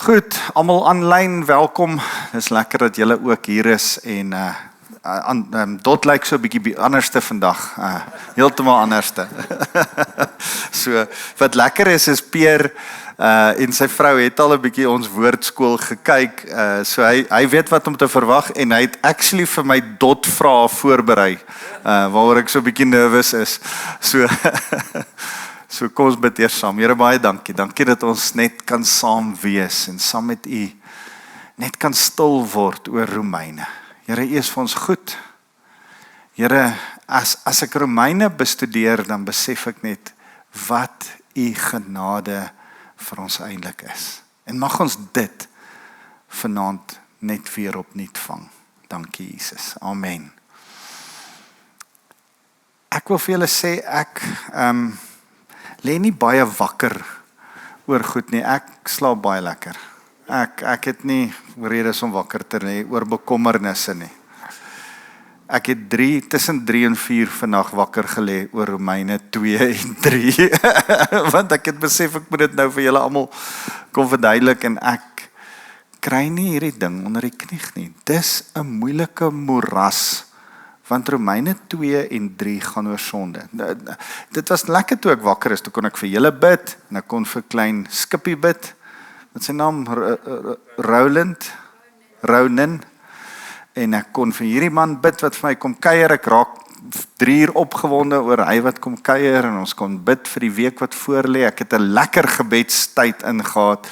Goed, almal aanlyn, welkom. Dis lekker dat julle ook hier is en Dot lyk so 'n bietjie anderste vandag. Heeltemal anderste. So wat lekker is Peer en sy vrou het al 'n bietjie ons woordskool gekyk. So hy weet wat om te verwag en hy het actually vir my Dot vrae voorberei. Waaroor ek so 'n bietjie nervous is. So kom ons bid eers saam. Here, baie dankie. Dankie dat ons net kan saam wees en saam met U net kan stil word oor Romeine. Here, U is vir ons goed. Here, as ek Romeine bestudeer, dan besef ek net wat U genade vir ons eintlik is. En mag ons dit vanaand net weer opnuut vang. Dankie Jesus. Amen. Ek wil vir julle sê ek lê nie baie wakker oor goed nie. Ek slaap baie lekker. Ek het nie redes om wakker te lê oor bekommernisse nie. Ek het tussen 3 en 4 vannag wakker gelê oor Romeine 2 en 3. Want ek het besef ek moet dit nou vir julle almal kom verduidelik en ek kry nie hierdie ding onder die knie nie. Dis 'n moeilike moeras. Want Romeine 2 en 3 gaan oor sonde. Dit was lekker toe ek wakker is, toe kon ek vir julle bid, en ek kon vir klein Skippie bid, wat sy naam, Ronan, en ek kon vir hierdie man bid wat vir my kom kuier, ek raak 3 uur opgewonde oor hy wat kom kuier, en ons kon bid vir die week wat voorlê. Ek het 'n lekker gebedstyd ingehaat,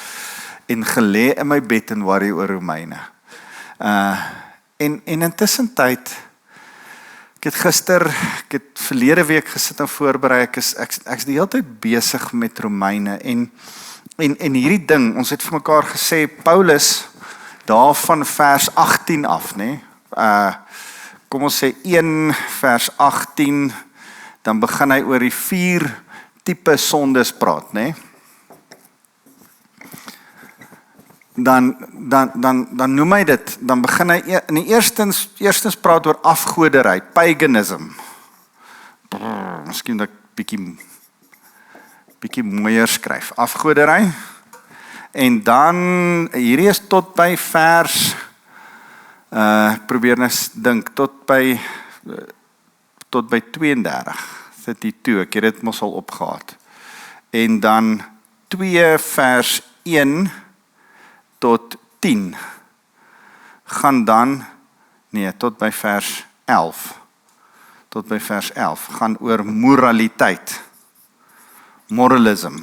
en gelê in my bed en worry oor Romeine. En intussen tyd, ek het verlede week gesit en voorberei, ek is die hele tyd besig met Romeine, en hierdie ding, ons het vir mekaar gesê, Paulus, daar van vers 18 af, nee, kom ons sê 1 vers 18, dan begin hy oor die 4 tipe sondes praat, nee, dan noem hy dit, dan begin hy in die eerstens praat oor afgoderry, paganism. Miskien dat ek bietjie mooier skryf. Afgoderry. En dan, hierdie is tot by vers, ek probeer net dink, tot by 32, sit die toe, ek het dit mos al opgehaat. En dan 2 vers 1, tot 10, gaan dan, tot by vers 11, gaan oor moraliteit, moralism.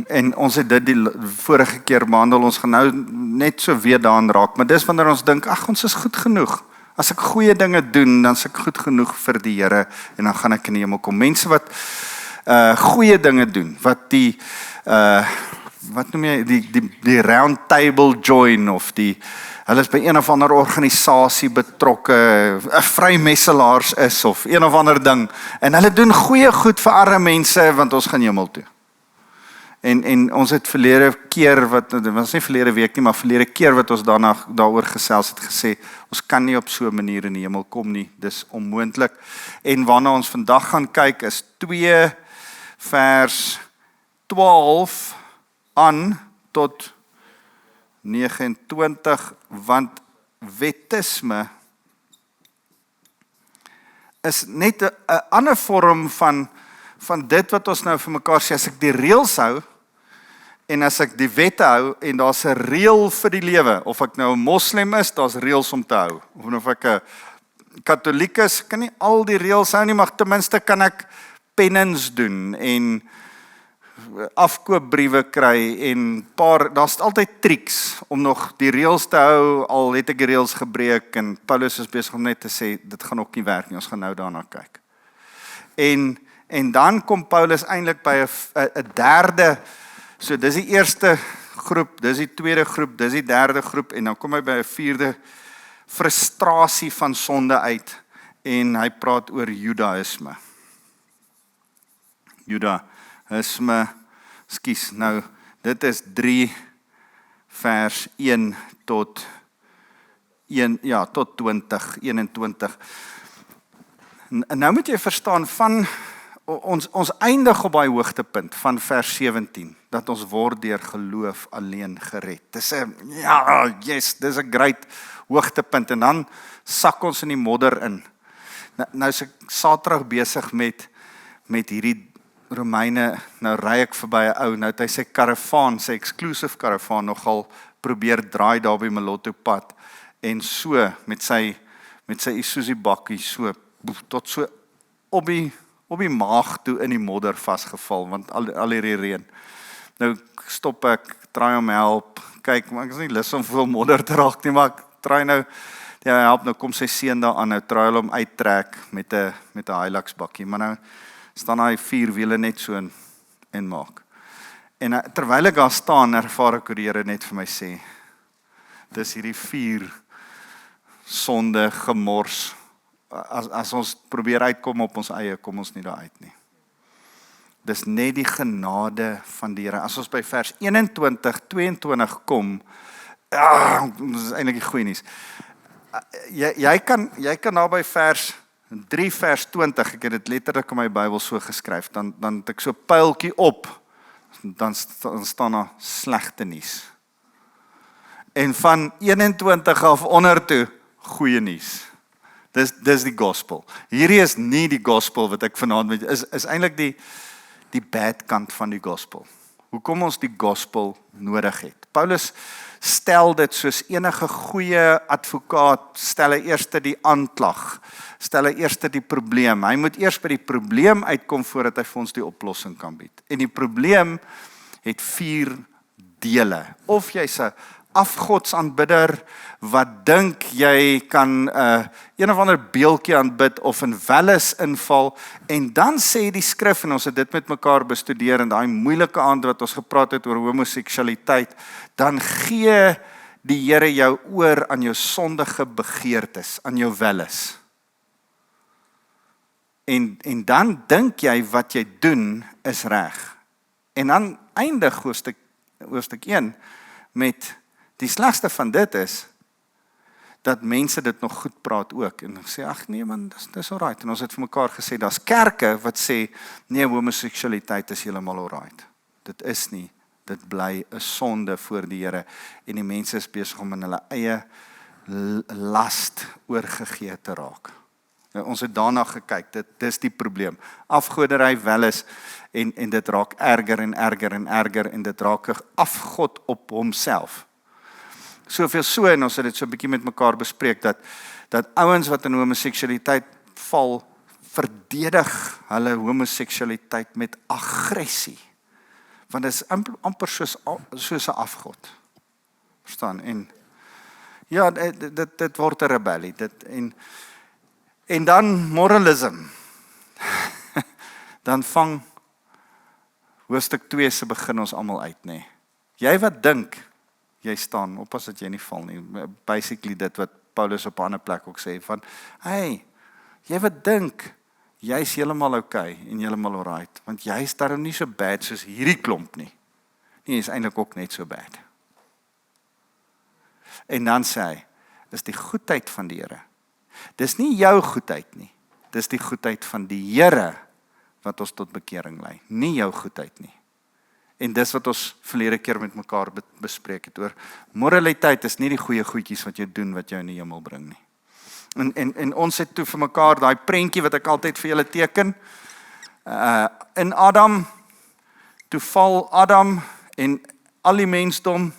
En ons het dit die vorige keer behandel, ons gaan nou net so weer daaraan raak, maar dis wanneer ons dink, ons is goed genoeg. As ek goeie dinge doen, dan is ek goed genoeg vir die Here, en dan gaan ek in die hemel kom. Mense wat goeie dinge doen, wat die wat noem jy, die round table join, of hulle is by een of ander organisasie betrokke, 'n vrymesselaars is, of een of ander ding, en hulle doen goeie goed vir arme mense, want ons gaan hemel toe. En ons het verlede keer, dit was nie verlede week nie, maar verlede keer wat ons daaroor gesels het gesê, ons kan nie op so 'n manier in die hemel kom nie, dis onmoontlik. En waarna ons vandag gaan kyk is 2 vers 12 aan tot 29, want wettisme is net 'n ander vorm van dit wat ons nou vir mekaar sê, as ek die reëls hou, en as ek die wette hou, en daar's 'n reël vir die lewe, of ek nou 'n moslim is, daar's reëls om te hou, of ek 'n katoliek is, kan nie al die reëls hou nie, maar ten minste kan ek penance doen, en afkoopbriewe kry, en daar's altyd triks, om nog die reëls te hou, al het ek die reëls gebreek, en Paulus is besig om net te sê, dit gaan ook nie werk nie, ons gaan nou daarna kyk. En dan kom Paulus eintlik by 'n derde, so dis die eerste groep, dis die tweede groep, dis die derde groep, en dan kom hy by 'n 4de frustrasie van sonde uit, en hy praat oor Judaïsme. Nou, dit is 3 vers 1 tot 20, 21. Nou moet jy verstaan, ons eindig op daai hoogtepunt van vers 17, dat ons word deur geloof alleen gered. Dis 'n great hoogtepunt, en dan sak ons in die modder in. Nou is ek Saterdag besig met hierdie Romeine, nou ry ek verby 'n ou, nou het hy sy karavaan, sy exclusive karavaan nogal probeer draai daar by Malotto pad, en so met sy Isuzu bakkie so tot so op die maag toe in die modder vasgeval, want al hierdie reën. Nou stop ek, draai hom help, kyk, maar ek is nie lus om veel modder te raak nie, maar ek draai nou, ja, help, nou kom sy seun daar aan, nou draai hulle hom uittrek met 'n Hilux bakkie, maar nou staan hy 4 wiele net so en maak. En terwyl ek daar staan, ervaar ek hoe die Here net vir my sê, dis hierdie 4 sonde gemors. As ons probeer uitkom op ons eie, kom ons nie daar uit nie. Dis net die genade van die Here. As ons by vers 21, 22 kom, dis is eintlik die goeie nuus. Jy kan daar by vers 3 vers 20, ek het dit letterlik in my Bybel so geskryf, dan het ek so 'n pyltjie op, dan staan daar slegte nuus. En van 21 af onder toe, goeie nuus. Dis die gospel. Hierdie is nie die gospel wat ek vanaand met is eintlik die bad kant van die gospel. Hoekom ons die gospel nodig het. Paulus stel dit soos enige goeie advokaat, stel hy eers die aanklag, stel hy eers die probleem. Hy moet eers by die probleem uitkom voordat hy vir ons die oplossing kan bied. En die probleem het 4 dele. Of jy's 'n afgodsaanbidder wat dink jy kan een of ander beeldjie aanbid of in welles inval, en dan sê die skrif, en ons het dit met mekaar bestudeer in daai moeilike aand wat ons gepraat het oor homoseksualiteit, dan gee die Here jou oor aan jou sondige begeertes, aan jou welles. En dan dink jy wat jy doen is reg. En dan eindig hoofstuk 1 met die slegste van dit is dat mense dit nog goed praat ook en sê ag nee man, dis alright. En ons het vir mekaar gesê daar's kerke wat sê nee, homoseksualiteit is heeltemal alright. Dit is nie. Dit bly 'n sonde voor die Here en die mense is besig om in hulle eie last oorgegee te raak. Ons het daarna gekyk, dis die probleem. Afgoderry welles en dit raak erger en erger en erger en dit raak 'n afgod op homself. Soveel so, en ons het dit so 'n bietjie met mekaar bespreek, dat ouens wat in homoseksualiteit val, verdedig hulle homoseksualiteit met aggressie. Want dit is amper soos 'n afgod. Verstaan? En ja, dit word 'n rebellie. En dan moralism. Dan vang hoofstuk 2 se begin ons almal uit, nê. Jy wat dink jy staan, oppas dat jy nie val nie. Basically dit wat Paulus op 'n ander plek ook sê van, hey, jy wat dink jy's heeltemal okay en heeltemal alright, want jy's daarom nie so bad soos hierdie klomp nie. Nee, is eintlik ook net so bad. En dan sê hy, dis die goedheid van die Here. Dis nie jou goedheid nie. Dis die goedheid van die Here wat ons tot bekering lei, nie jou goedheid nie. En dis wat ons verlede keer met mekaar bespreek het oor moraliteit is nie die goeie goedjies wat jy doen wat jou in die hemel bring nie. En ons het toe vir mekaar daai prentjie wat ek altyd vir julle teken. In Adam, toe val Adam en al die mensdom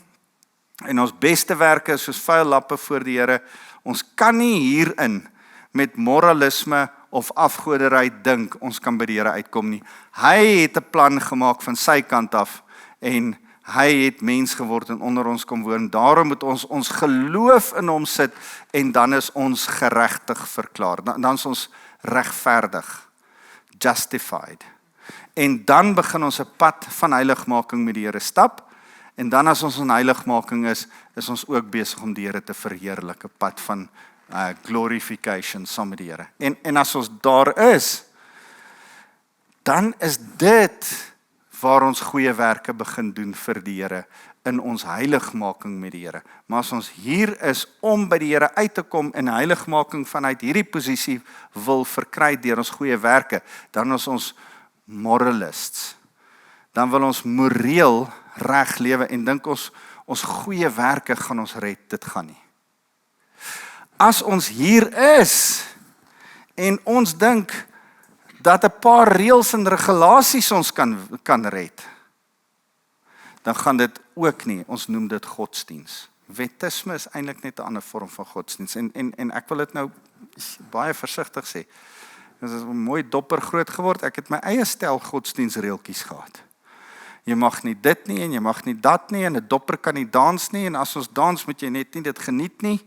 en ons beste werke is soos vuil lappe voor die Here. Ons kan nie hierin met moralisme of afgoderry dink ons kan by die Here uitkom nie. Hy het 'n plan gemaak van sy kant af en hy het mens geword en onder ons kom woon. Daarom moet ons geloof in hom sit en dan is ons geregtig verklaar. Dan is ons regverdig, justified. En dan begin ons 'n pad van heiligmaking met die Here stap. En dan as ons in heiligmaking is ons ook besig om die Here te verheerlik, 'n pad van glorification saam met die Here. En as ons daar is, dan is dit waar ons goeie werke begin doen vir die Here in ons heiligmaking met die Here. Maar as ons hier is om by die Here uit te kom en heiligmaking vanuit hierdie posisie wil verkry deur ons goeie werke, dan is ons moralists. Dan wil ons moreel reg lewe en dink ons goeie werke gaan ons red, dit gaan nie. As ons hier is en ons dink dat 'n paar reëls en regulasies ons kan red, dan gaan dit ook nie, ons noem dit godsdiens. Wettisme is eintlik net 'n ander vorm van godsdiens en ek wil dit nou baie versigtig sê. Dit is 'n mooi dopper groot geword, ek het my eie stel godsdiensreeltjies gehad. Jy mag nie dit nie en jy mag nie dat nie en 'n dopper kan nie dans nie en as ons dans moet jy net nie dit geniet nie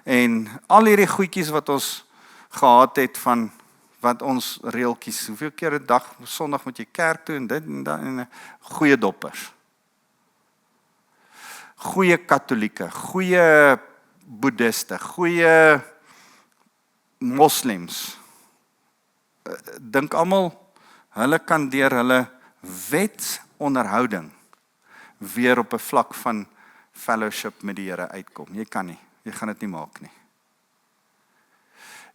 en al hierdie goedjies wat ons gehad het van wat ons reeltjies, hoeveel keer 'n dag, Sondag moet jy kerk toe en dit en dat en goeie doppers. Goeie Katolieke, goeie Boeddhiste, goeie moslems. Dink almal, hulle kan deur hulle wetsonderhouding weer op 'n vlak van fellowship met die Here uitkom. Jy kan nie, jy gaan dit nie maak nie.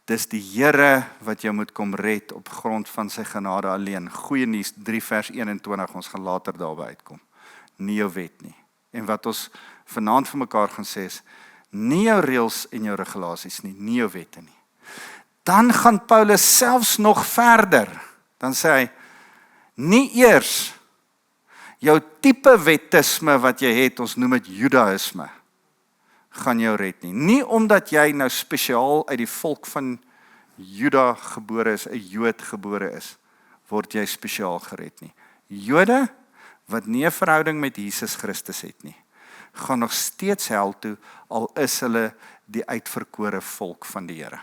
Dis die Here wat jou moet kom red op grond van sy genade alleen. Goeie nuus 3 vers 21, ons gaan later daarby uitkom. Nie jou wet nie. En wat ons vanaand vir mekaar gaan sê is, nie jou reëls en jou regulasies nie jou wette nie. Dan gaan Paulus selfs nog verder. Dan sê hy, nie eers jou tipe wettisme wat jy het, ons noem dit Judaïsme, gaan jou red nie. Nie omdat jy nou spesiaal uit die volk van Juda gebore is, 'n Jood gebore is, word jy spesiaal gered nie. Jode wat nie 'n verhouding met Jesus Christus het nie, gaan nog steeds hel toe, al is hulle die uitverkore volk van die Here.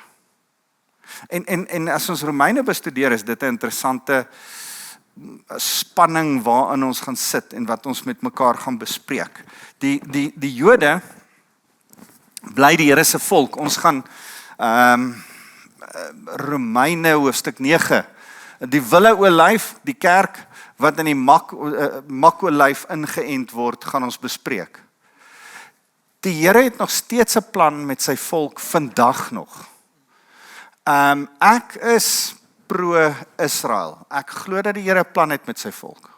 En as ons Romeine bestudeer, is dit 'n interessante spanning waarin ons gaan sit en wat ons met mekaar gaan bespreek. Die Jode bly die Here se volk. Ons gaan Romeine hoofstuk 9, die wille olyf, die kerk wat in die makolyf ingeënt word, gaan ons bespreek. Die Here het nog steeds 'n plan met sy volk vandag nog. Ek is pro-Israel. Ek glo dat die Here 'n plan het met sy volk.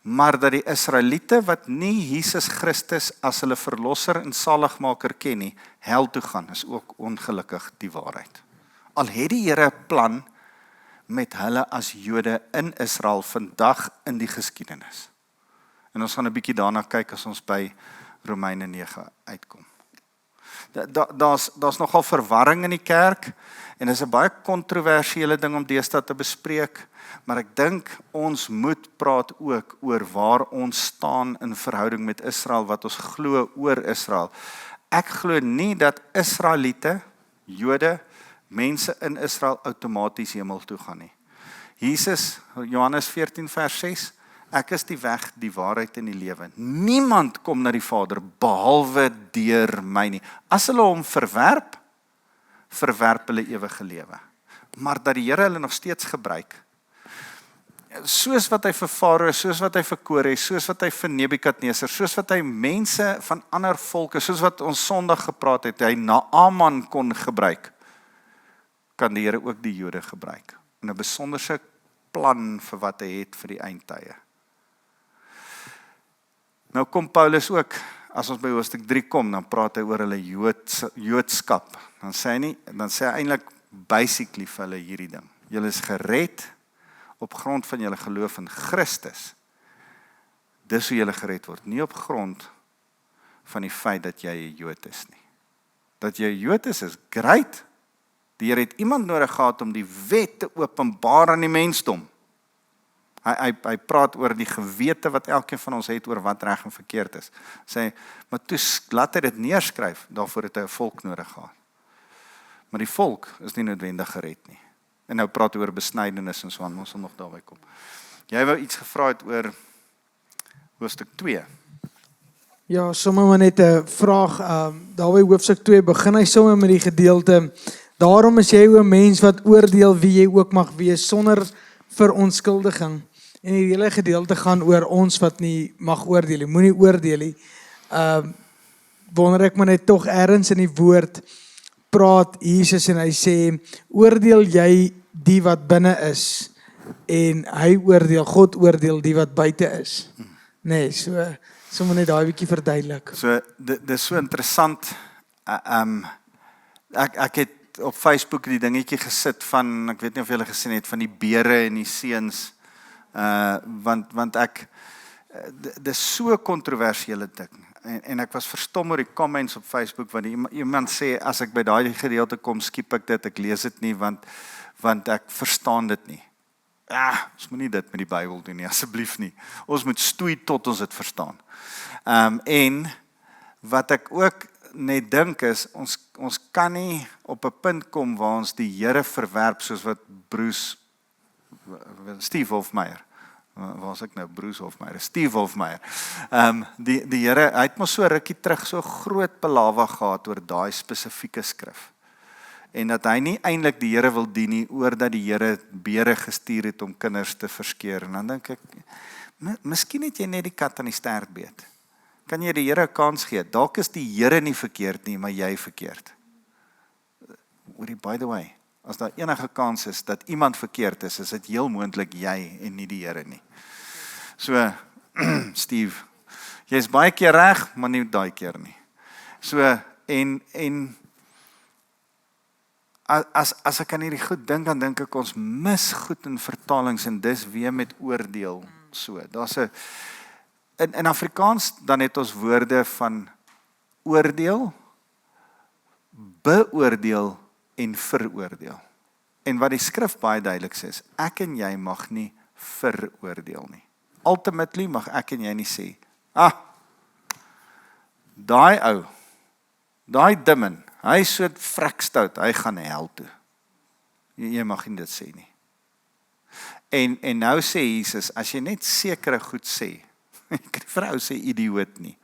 Maar dat die Israeliete wat nie Jesus Christus as hulle verlosser en saligmaker ken nie, hel toe gaan, is ook ongelukkig die waarheid. Al het die Here 'n plan met hulle as Jode in Israel vandag in die geskiedenis. En ons gaan 'n bietjie daarna kyk as ons by Romeine 9 uitkom. Daar's nogal verwarring in die kerk en dit is 'n baie kontroversiële ding om deesdae te bespreek, maar ek dink ons moet praat ook oor waar ons staan in verhouding met Israel, wat ons glo oor Israel. Ek glo nie dat Israeliete, Jode, mense in Israel outomaties hemel toe gaan nie. Jesus, Johannes 14 vers 6, ek is die weg, die waarheid en die lewe. Niemand kom na die Vader behalwe deur my nie. As hulle hom verwerp hulle ewige lewe. Maar dat die Here hulle nog steeds gebruik, soos wat hy vir Farao, soos wat hy vir Kore, soos wat hy vir Nebukadneser, soos wat hy mense van ander volke, soos wat ons Sondag gepraat het, hy Naaman kon gebruik, kan die Here ook die Jode gebruik. En 'n besonderse plan vir wat hy het vir die eindtye. Nou kom Paulus ook, as ons by hoofstuk 3 kom, dan praat hy oor hulle Joodskap. Dan sê hy eintlik basically vir hulle hierdie ding. Julle is gered op grond van julle geloof in Christus. Dis hoe julle gered word, nie op grond van die feit dat jy 'n Jood is nie. Dat jy 'n Jood is great. Die Here het iemand nodig gehad om die wet te openbaar aan die mensdom. Hy praat oor die gewete wat elkeen van ons het oor wat reg en verkeerd is. Sê, maar toe laat hy dit neerskryf, daarvoor het hy 'n volk nodig gehad. Maar die volk is nie noodwendig gered nie. En nou praat oor besnydenis en so aan, ons sal nog daarby kom. Jy wou iets gevra het oor hoofstuk 2. Ja, sommer maar net 'n vraag, daar by hoofstuk 2 begin hy sommer met die gedeelte, daarom is jy 'n mens wat oordeel wie jy ook mag wees, sonder verontskuldiging. En die hele gedeelte gaan oor ons wat nie mag oordeel nie, moenie oordeel nie. Wonder ek maar net tog ergens in die woord, praat Jesus en hy sê, oordeel jy die wat binne is, en hy oordeel, God oordeel die wat buite is. Nee, so moet net daai bietjie verduidelik. So dis so interessant. Ek het op Facebook die dingetjie gesit van, ek weet nie of julle gesien het, van die beere en die seuns. Want ek dis so 'n kontroversiële ding. En ek was verstom oor die comments op Facebook want iemand sê as ek by daai gedeelte kom, skiep ek dit, ek lees dit nie want ek verstaan dit nie. Ons moet nie dit met die Bybel doen nie, asseblief nie. Ons moet stoei tot ons dit verstaan. En wat ek ook net dink is, ons kan nie op 'n punt kom waar ons die Here verwerp soos wat Steve Hofmeyr, waar is ek nou, Steve Hofmeyr. Die Here, hy het mos so rukkie terug so groot belawe gehad oor daai spesifieke skrif. En dat hy nie eintlik die Here wil dien nie, oor dat die Here beere gestuur het om kinders te verskeer. En dan dink ek, miskien het jy net die kat aan die stert beet. Kan jy die Here 'n kans gee? Dalk is die Here nie verkeerd nie, maar jy verkeerd. By the way, as daar enige kans is dat iemand verkeerd is dit heel moontlik jy en nie die Here nie. So, Steve, jy is baie keer reg, maar nie daai keer nie. So, en as ek aan hierdie goed dink, dan dink ek ons mis goed in vertalings en dis weer met oordeel. So, daar's 'n in Afrikaans dan het ons woorde van oordeel, beoordeel en veroordeel. En wat die skrif baie duidelik sê is, ek en jy mag nie veroordeel nie. Ultimately mag ek en jy nie sê, daai ou, daai dimmen, hy is so vrekstout, hy gaan hel toe. Jy mag nie dit sê nie. En nou sê Jesus, as jy net sekere goed sê, jy kan nie vir 'n ou sê idioot nie.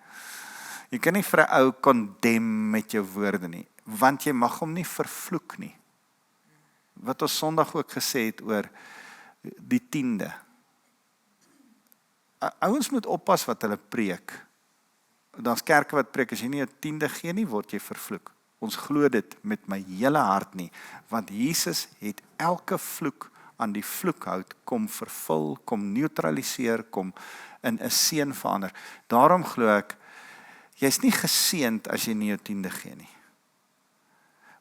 Jy kan nie vir 'n ou condemn met jou woorde nie, want jy mag hom nie vervloek nie. Wat ons Sondag ook gesê het oor die 10de. Ouens moet oppas wat hulle preek. Daar's kerke wat preek, as jy nie 'n 10de gee nie, word jy vervloek. Ons glo dit met my hele hart nie, want Jesus het elke vloek aan die vloekhout kom vervul, kom neutraliseer, kom in 'n seën verander. Daarom glo ek, jy's nie geseënd as jy nie jou 10de gee nie.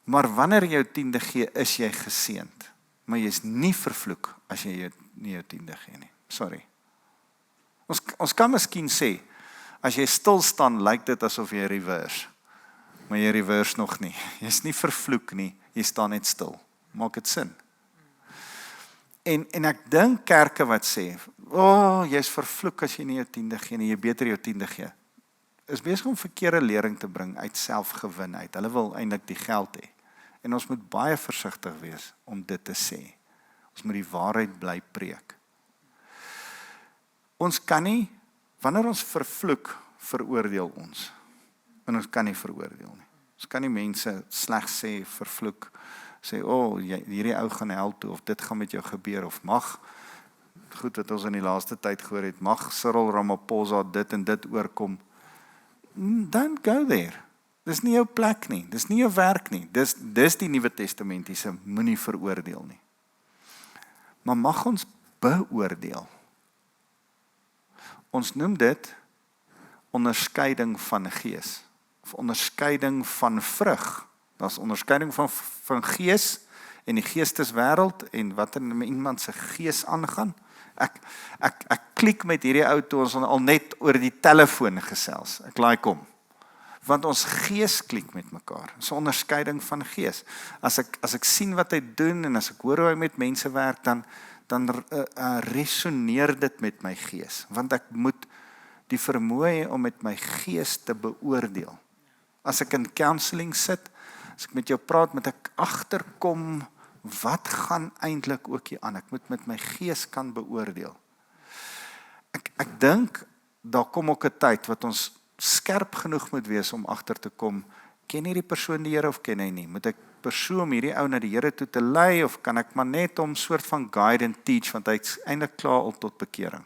Maar wanneer jy jou 10de gee, is jy geseënd. Maar jy's nie vervloek as jy nie jou 10de gee nie. Sorry. Ons kan miskien sê, as jy stil staan, lyk dit asof jy reverse. Maar jy reverse nog nie. Jy's nie vervloek nie, jy staan net stil. Maak dit sin? En ek dink kerke wat sê, jy's vervloek as jy nie jou 10de gee nie, jy beter jou 10de gee. Is besig om verkeerde lering te bring uit selfgewin uit. Hulle wil eintlik die geld hê. En ons moet baie versigtig wees om dit te sê. Ons moet die waarheid bly preek. Ons kan nie, wanneer ons vervloek, veroordeel ons. En ons kan nie veroordeel nie. Ons kan nie mense slegs sê, vervloek, sê, hierdie ou gaan hel toe, of dit gaan met jou gebeur, of mag, goed wat ons in die laaste tyd gehoor het, mag Cyril Ramaphosa dit en dit oorkom. Don't go there. Dis nie jou plek nie, dis nie jou werk nie, dis die Nuwe Testamentiese, moenie veroordeel nie. Maar mag ons beoordeel. Ons noem dit onderskeiding van gees, of onderskeiding van vrug. Daar's onderskeiding van gees en die geesteswêreld en wat in iemand se gees aangaan. Ek klik met hierdie ou toe ons al net oor die telefoon gesels. Ek like hom. Want ons gees klik met mekaar. Dis 'n onderskeiding van gees. As ek sien wat hy doen en as ek hoor hoe hy met mense werk, dan resoneer dit met my gees. Want ek moet die vermoë hê om met my gees te beoordeel. As ek in counselling sit, as ek met jou praat, moet ek agterkom wat gaan eintlik ook hier aan. Ek moet met my gees kan beoordeel. Ek dink daar kom ook 'n tyd wat ons skerp genoeg moet wees om agter te kom, ken hierdie persoon die Here of ken hy nie? Moet ek persoon om hierdie ou na die Here toe te lei of kan ek maar net hom soort van guide and teach want hy's eintlik klaar al tot bekering?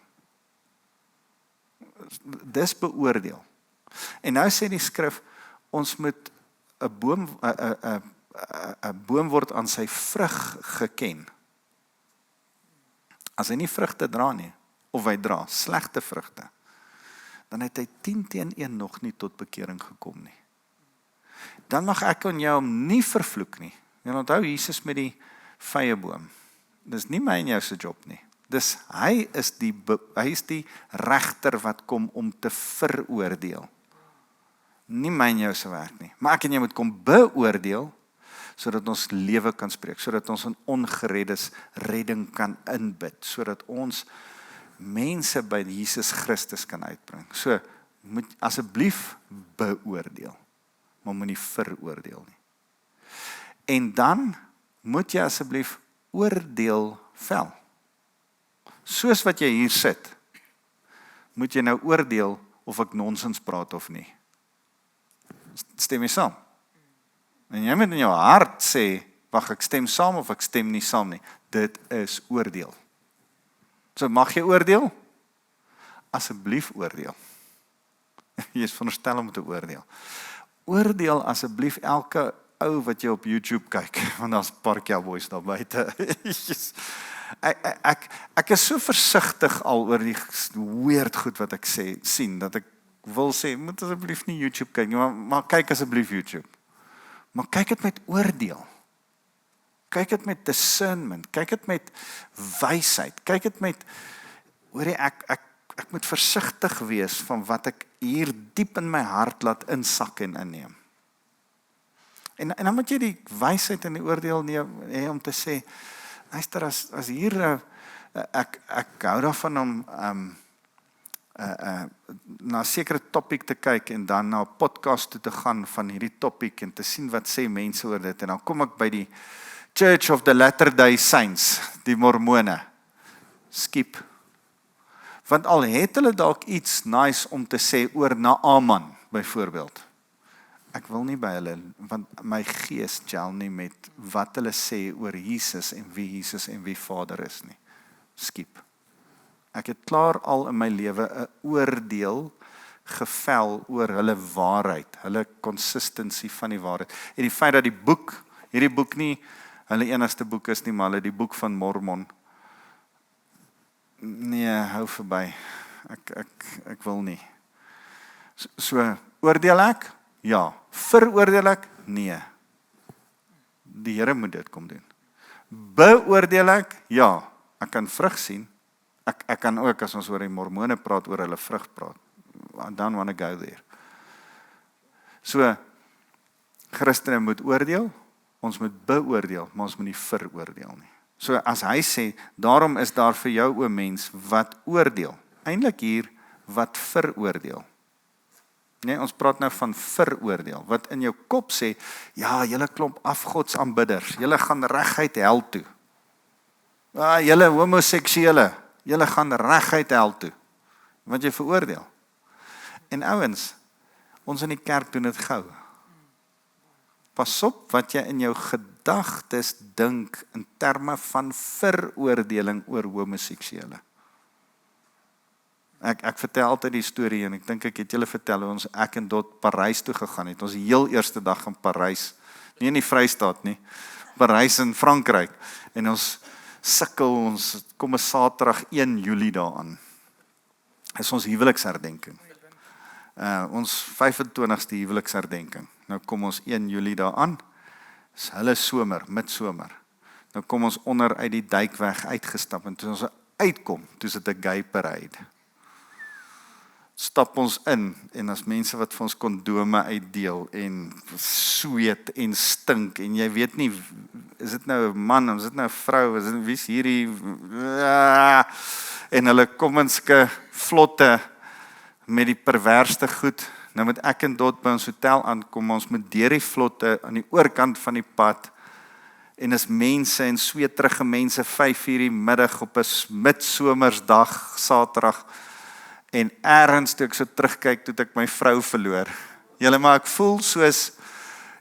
Dis beoordeel. En nou sê die skrif, ons moet 'n boom word aan sy vrug geken. as hy nie vrugte dra nie, of hy dra slegte vrugte, dan het hy 10-1 nog nie tot bekering gekom nie. Dan mag ek en jou hom nie vervloek nie. En onthou Jesus met die vyeboom. Dis nie my en jou se job nie. Dis hy is die regter wat kom om te veroordeel. Nie my en jou se werk nie. Maar ek en jy moet kom beoordeel, sodat ons lewe kan spreek, sodat ons in ongereddes redding kan inbid, sodat ons mense by Jesus Christus kan uitbring. So, moet asseblief beoordeel, maar moet nie veroordeel nie. En dan moet jy asseblief oordeel vel. Soos wat jy hier sit, moet jy nou oordeel of ek nonsens praat of nie. Stem jy saam? En jy moet in jou hart sê, wag, ek stem saam of ek stem nie saam nie. Dit is oordeel. So mag jy oordeel? Asseblief oordeel. Jy is veronderstel om te oordeel. Oordeel asseblief elke ou wat jy op YouTube kyk, want daar's 'n paar cowboys daar buite. Ek is so versigtig al oor die weird goed wat ek sien, dat ek wil sê, moet asseblief nie YouTube kyk nie, maar kyk asseblief YouTube. Maar kyk dit met oordeel. Kyk dit met discernment, kyk dit met wysheid, kyk dit met, hoorie, ek moet versigtig wees van wat ek hier diep in my hart laat insak en inneem. En dan moet jy die wysheid en die oordeel hê om te sê, luister, as hier, ek hou daarvan om na 'n sekere topik te kyk en dan na 'n podcast toe te gaan van hierdie topik en te sien wat sê mense oor dit. En dan kom ek by die Church of the Latter-day Saints, die Mormone. Skip. Want al het hulle dalk iets nice om te sê oor Naaman, byvoorbeeld. Ek wil nie by hulle, want my gees gel nie met wat hulle sê oor Jesus en wie Vader is nie. Skip. Ek het klaar al in my lewe 'n oordeel gevel oor hulle waarheid, hulle consistency van die waarheid. En die feit dat hierdie boek nie hulle enigste boek is nie, maar hulle die boek van Mormon. Nee, hou verby. Ek wil nie. So oordeel ek? Ja. Veroordeel ek? Nee. Die Here moet dit kom doen. Beoordeel ek? Ja. Ek kan vrug sien. Ek kan ook, as ons oor die Mormone praat, oor hulle vrug praat. Dan wanna go there. So, Christene moet oordeel, ons moet beoordeel, maar ons moet nie veroordeel nie. So, as hy sê, daarom is daar vir jou, o mens, wat oordeel. Eintlik hier, wat veroordeel. Nee, ons praat nou van veroordeel, wat in jou kop sê, ja, julle klomp afgodsaanbidders, julle gaan reguit hel toe. Julle homoseksuele, julle gaan reguit hel toe, want jy veroordeel. En ouens, ons in die kerk doen dit gou. Pas op wat jy in jou gedagtes dink in terme van veroordeling oor homoseksuele. Ek vertel altyd die storie en ek dink ek het julle vertel hoe ek en Dot Parys toe gegaan het. Ons heel eerste dag in Parys, nie in die Vrystaat nie, Parys in Frankryk. En ons sukkel, ons kom 'n Saterdag 1 Julie daaraan. Is ons huweliksherdenking. Ons 25ste huweliksherdenking. Nou kom ons 1 Julie daaraan. Dis hulle somer, midsomer. Nou kom ons onder uit die duikweg uitgestap en toe ons uitkom, toe is dit 'n gay parade. Stap ons in en as mense wat vir ons kondome uitdeel en sweet en stink en jy weet nie, is dit nou 'n man, is dit nou 'n vrou, is dit wie's hierdie en hulle kom in sulke vlotte met die perverste goed. Nou moet ek en Dot by ons hotel aankom, ons moet deur die vlotte aan die oorkant van die pad en is mense en sweterige mense 5:00 die middag op 'n midsomersdag, Saterdag. En ergens toe ek so terugkyk, toe ek my vrou verloor. Julle, maar ek voel soos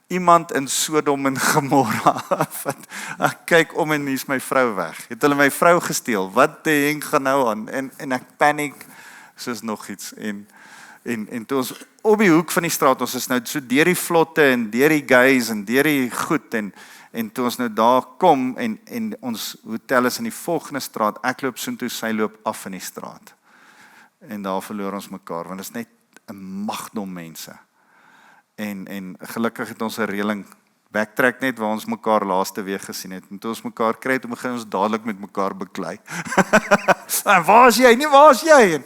iemand in Sodom en Gomorra. Ek kyk om en hier's my vrou weg. Het hulle my vrou gesteel? Wat die heng gaan nou aan? En ek paniek, soos nog iets. En toe ons op die hoek van die straat, ons is nou so deur die vlotte en deur die gays en deur die goed. En En toe ons nou daar kom en ons hotel is in die volgende straat, ek loop soontoe, sy loop af in die straat. En daar verloor ons mekaar, want dit is net 'n magdom mense. En gelukkig het ons 'n reëling backtrack net waar ons mekaar laaste week gesien het. En toe ons mekaar kry, toe begin ons dadelik met mekaar beklei. En waar is jy? Nee, waar is jy?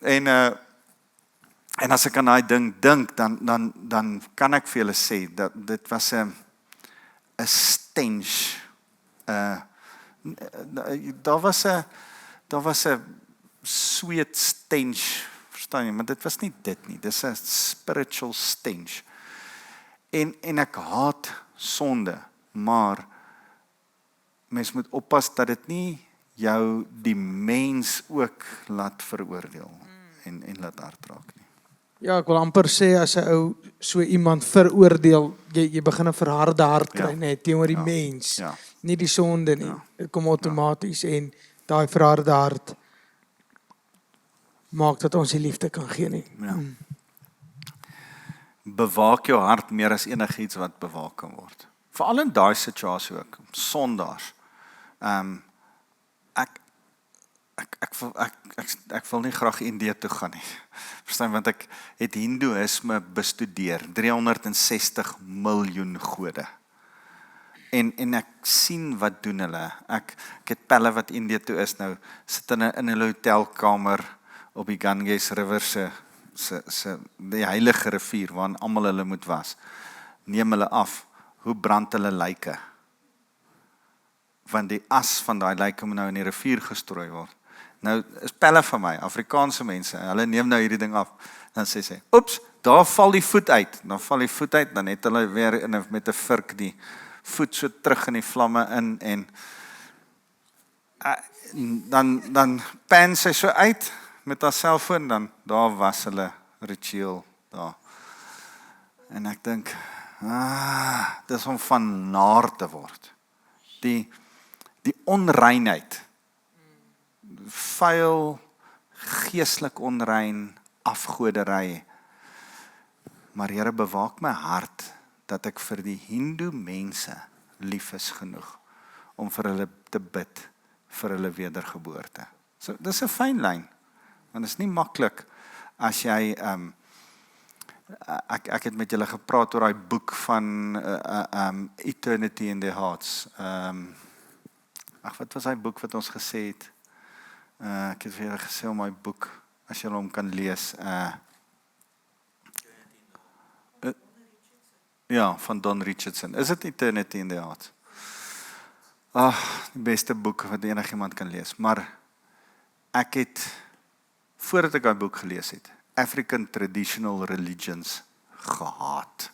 En as ek aan daai ding dink, dan kan ek vir julle sê dat dit was 'n stench. Daar was 'n sweet stench, verstaan jy? Maar dit was nie dit nie. Dis 'n spiritual stench. En ek haat sonde, maar mens moet oppas dat dit nie jou die mens ook laat veroordeel en laat hartraak nie. Ja, ek wil amper sê as 'n ou so iemand veroordeel, jy begin 'n verharde hart kry net teenoor die mens, nie die sonde nie. Dit kom outomaties en daai verharde hart maak dat ons die liefde kan gee nie. Bewaak jou hart meer as enigiets wat bewaak kan word. Veral in daai situasie ook, sondaars. Ek wil nie graag Indië toe gaan nie. Verstaan, want ek het Hindoeïsme bestudeer, 360 miljoen gode. En ek sien wat doen hulle. Ek het pelle wat Indië toe is nou, sit in 'n hotelkamer op die Ganges River die heilige rivier waarin almal hulle moet was. Neem hulle af, hoe brand hulle lyke? Want die as van daai lyke moet nou in die rivier gestrooi word. Nou is pelle van my, Afrikaanse mense, hulle neem nou hierdie ding af, dan sê sy, oeps, daar val die voet uit, dan het hulle weer met 'n vurk die voet so terug in die vlamme in, en dan pan sy so uit, met haar selfoon, dan daar was hulle ritueel daar. En ek dink, dis om van naar te word. Die onreinheid, vuil, geestelik onrein, afgoderry. Maar Here, bewaak my hart, dat ek vir die Hindoe mense lief is genoeg, om vir hulle te bid, vir hulle wedergeboorte. So, dis 'n fyn lyn. Want dit is nie maklik as jy, ek het met julle gepraat oor daai boek van Eternity in Their Hearts. Wat was daai boek wat ons gesê het? Ek het vir julle gesê om daai boek, as julle hom kan lees. Ja, van Don Richardson. Is dit Eternity in Their Hearts? Die beste boek wat enigiemand kan lees. Maar ek het, voordat ek daai boek gelees het, African Traditional Religions gehaat.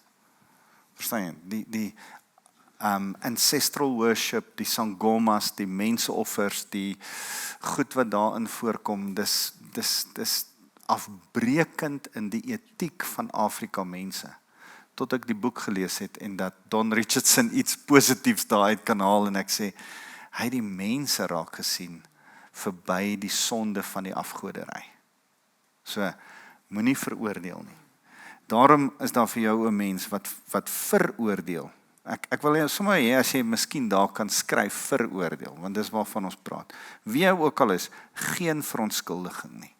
Verstaan jy? Die ancestral worship, die sangomas, die menseoffers, die goed wat daarin voorkom, dis afbreekend in die etiek van Afrika mense. Tot ek die boek gelees het en dat Don Richardson iets positiefs daaruit kan haal en ek sê, hy het die mense raak gesien verby die sonde van die afgoderry. So, moenie veroordeel nie. Daarom is daar vir jou 'n mens wat veroordeel. Ek wil jou sommer hê as jy miskien daar kan skryf veroordeel, want dis waarvan ons praat. Wie jy ook al is, geen verontskuldiging nie.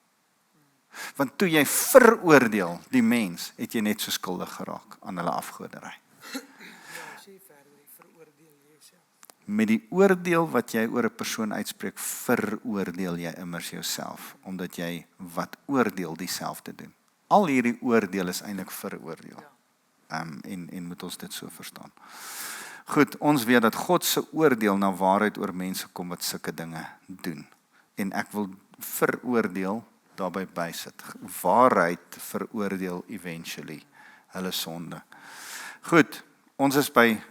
Want toe jy veroordeel die mens, het jy net so skuldig geraak aan hulle afgoderry. Met die oordeel wat jy oor 'n persoon uitspreek, veroordeel jy immers jouself, omdat jy wat oordeel dieselfde doen. Al hierdie oordeel is eintlik veroordeel. En moet ons dit so verstaan. Goed, ons weet dat God se oordeel na waarheid oor mense kom wat sulke dinge doen. En ek wil veroordeel daarby bysit. Waarheid veroordeel eventually hulle sonde. Goed, ons is by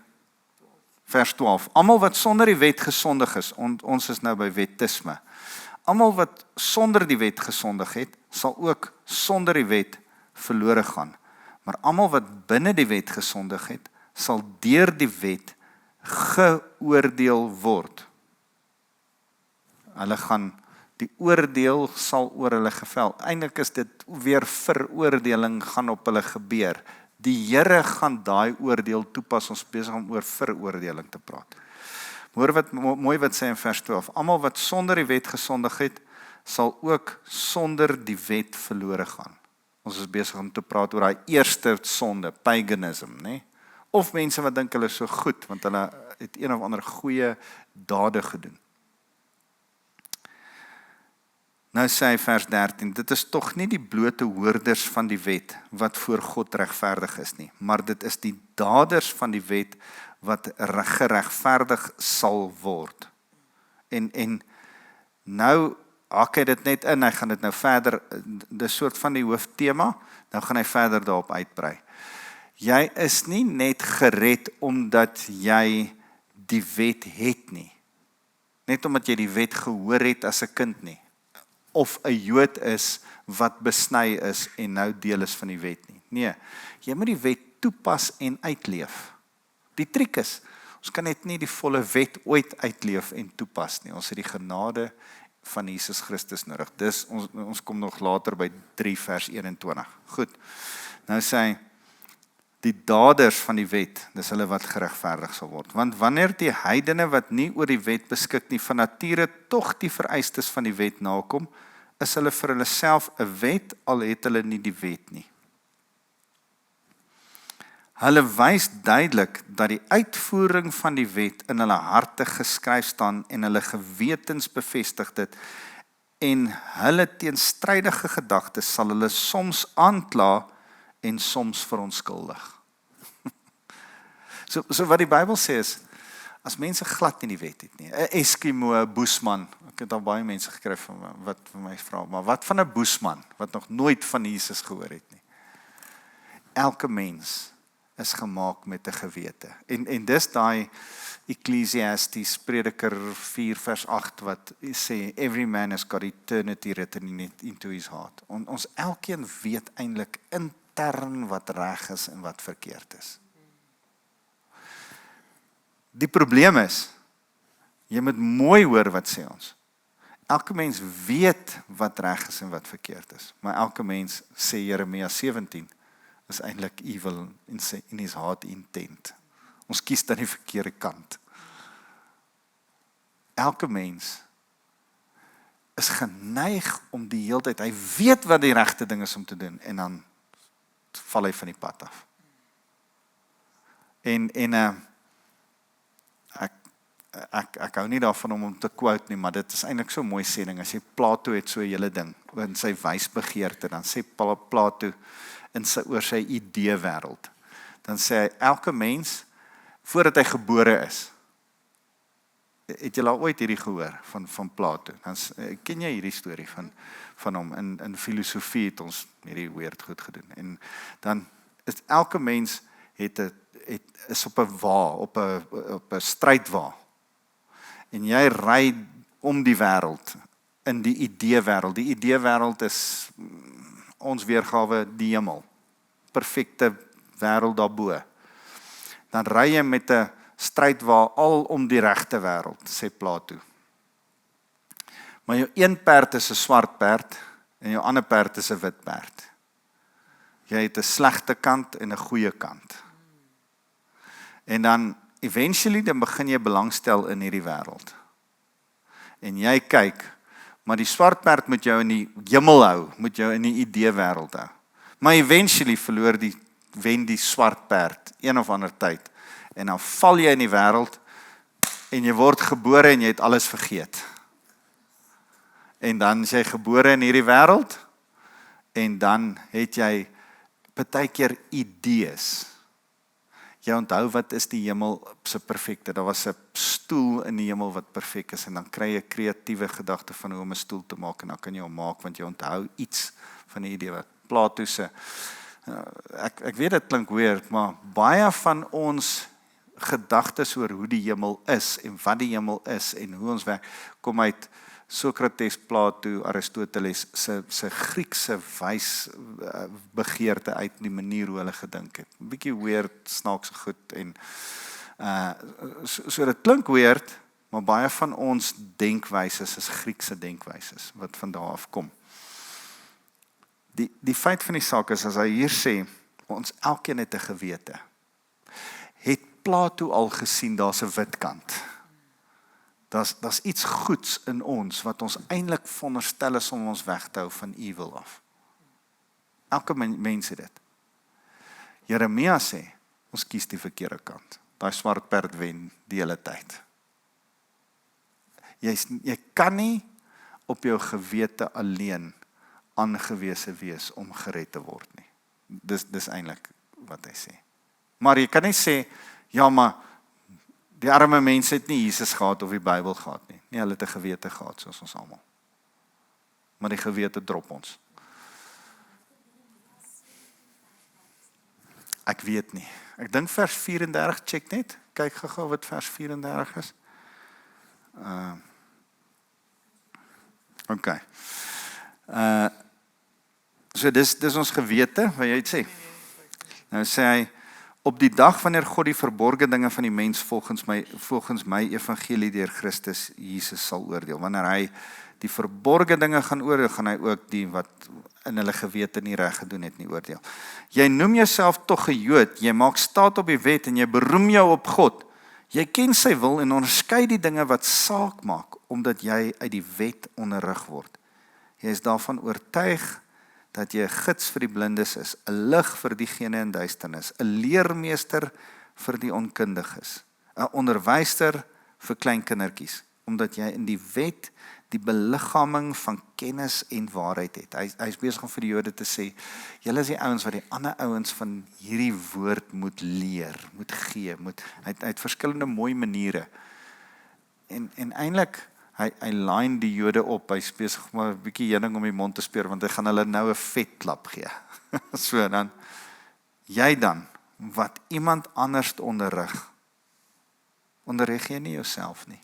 vers 12. Almal wat sonder die wet gesondig is, ons is nou by wettisme. Almal wat sonder die wet gesondig het, sal ook sonder die wet verlore gaan. Maar almal wat binne die wet gesondig het, sal deur die wet geoordeel word. Hulle gaan, die oordeel sal oor hulle gevel. Eintlik is dit weer veroordeling gaan op hulle gebeur, Die Here gaan daai oordeel toepas, ons besig om oor veroordeling te praat. Hoor wat mooi wat sê in vers 12, almal wat sonder die wet gesondig het, sal ook sonder die wet verlore gaan. Ons is besig om te praat oor daai eerste sonde, paganism, né? Of mense wat dink hulle is so goed, want hulle het een of ander goeie dade gedoen. Nou sê hy vers 13, dit is tog nie die blote hoorders van die wet wat voor God regverdig is nie, maar dit is die daders van die wet wat geregverdig sal word. En nou haak hy dit net in, hy gaan dit nou verder, dis soort van die hooftema, nou gaan hy verder daarop uitbrei. Jy is nie net gered omdat jy die wet het nie, net omdat jy die wet gehoor het as 'n kind nie, of 'n Jood is wat besny is en nou deel is van die wet nie. Nee, jy moet die wet toepas en uitleef. Die triek is, ons kan net nie die volle wet ooit uitleef en toepas nie. Ons het die genade van Jesus Christus nodig. Dis, ons kom nog later by 3 vers 21. Goed, nou sê hy, die daders van die wet, dis hulle wat geregverdig sal word. Want wanneer die heidene wat nie oor die wet beskik nie, van nature tog die vereistes van die wet nakom, is hulle vir hulle self 'n wet, al het hulle nie die wet nie. Hulle wys duidelik dat die uitvoering van die wet in hulle harte geskryf staan en hulle gewetens bevestig dit, en hulle teenstrydige gedagtes sal hulle soms aankla en soms verontskuldig. So wat die Bybel sê is, as mense glad nie die wet het nie, 'n Eskimo, 'n Boesman, ek het al baie mense gekry wat vir my vra, maar wat van 'n Boesman, wat nog nooit van Jesus gehoor het nie? Elke mens is gemaak met 'n gewete. En dis daai Ecclesiastes Prediker 4 vers 8 wat sê, every man has got eternity written into his heart. Ons elkeen weet eintlik intern wat reg is en wat verkeerd is. Die probleem is, jy moet mooi hoor wat sê ons. Elke mens weet wat reg is en wat verkeerd is, maar elke mens, sê Jeremia 17, is eintlik evil in his heart intent. Ons kies dan die verkeerde kant. Elke mens is geneig om die hele tyd, hy weet wat die regte ding is om te doen, en dan val hy van die pad af. Ek hou nie daarvan om te quote nie, maar dit is eintlik so 'n mooi sêding. As jy Plato het so 'n hele ding, in sy wysbegeerte, dan sê Plato oor sy idee wêreld. Dan sê hy, elke mens, voordat hy gebore is, het jy al ooit hierdie gehoor van Plato? Dan ken jy hierdie storie van hom. In filosofie het ons hierdie weird goed gedoen. En dan is elke mens is op 'n wa, op 'n strydwa. En jy ry om die wêreld, in die idee wêreld. Die idee wêreld is ons weergawe die hemel. Perfekte wêreld daarbo. Dan ry jy met 'n strydwa al om die regte wêreld, sê Plato. Maar jou een perd is 'n swart perd en jou ander perd is 'n wit perd. Jy het 'n slegte kant en 'n goeie kant. En dan eventually dan begin jy belangstel in hierdie wêreld. En jy kyk, maar die swart perd moet jou in die hemel hou, moet jou in die idee wêreld hou. Maar eventually wen die swart perd een of ander tyd. En dan val jy in die wêreld en jy word gebore en jy het alles vergeet. En dan is jy gebore in hierdie wêreld en dan het jy partykeer idees. Jy onthou wat is die hemel se perfekte. Daar was 'n stoel in die hemel wat perfek is en dan kry jy 'n kreatiewe gedagte van hoe om 'n stoel te maak en dan kan jy hom maak want jy onthou iets van die idee wat Plato se. Ek weet dit klink weird, maar baie van ons gedagtes oor hoe die hemel is en wat die hemel is en hoe ons werk, kom uit Sokrates, Plato, Aristoteles se Griekse wysbegeerte uit die manier hoe hulle gedink het. 'n Bietjie weird, snaakse goed en so dit klink weird, maar baie van ons denkwyses is Griekse denkwyses wat van daar af kom. Die feit van die saak is, as hy hier sê, Ons elkeen het 'n gewete. Het Plato al gesien daar's 'n wit kant? Daar's iets goeds in ons wat ons eintlik veronderstel is om ons weg te hou van evil af. Elke mens het dit. Jeremia sê, ons kies die verkeerde kant. Daai swart perd wen die hele tyd. Jy kan nie op jou gewete alleen aangewese wees om gered te word nie. Dis eintlik wat hy sê. Maar jy kan nie sê, ja maar die arme mense het nie Jesus gehad of die Bybel gehad nie. Nee, hulle het 'n gewete gehad soos ons almal. Maar die gewete drop ons. Ek weet nie. Ek dink vers 34, check net. Kyk gou wat vers 34 is. Okay. So dis ons gewete, wat jy sê. Nou sê hy, op die dag wanneer God die verborgde dinge van die mens volgens my evangelie deur Christus Jesus sal oordeel. Wanneer hy die verborgde dinge gaan oordeel, gaan hy ook die wat in hulle gewete nie reg gedoen het nie oordeel. Jy noem jouself tog 'n Jood, jy maak staat op die wet en jy beroem jou op God. Jy ken sy wil en onderskei die dinge wat saak maak, omdat jy uit die wet onderrig word. Jy is daarvan oortuig dat jy 'n gids vir die blindes is, 'n lig vir diegene in duisternis, 'n leermeester vir die onkundiges, 'n onderwyser vir klein kindertjies, omdat jy in die wet die beliggaaming van kennis en waarheid het. Hy is besig om vir die Jode te sê, julle is die ouens wat die ander ouens van hierdie woord moet leer, moet gee, hy het verskillende mooi maniere. En eintlik, hy line die Jode op, hy is besig om 'n bietjie heuning om die mond te speer, want hy gaan hulle nou 'n vetklap gee. So dan, jy dan, wat iemand anders onderrig jy nie jouself nie.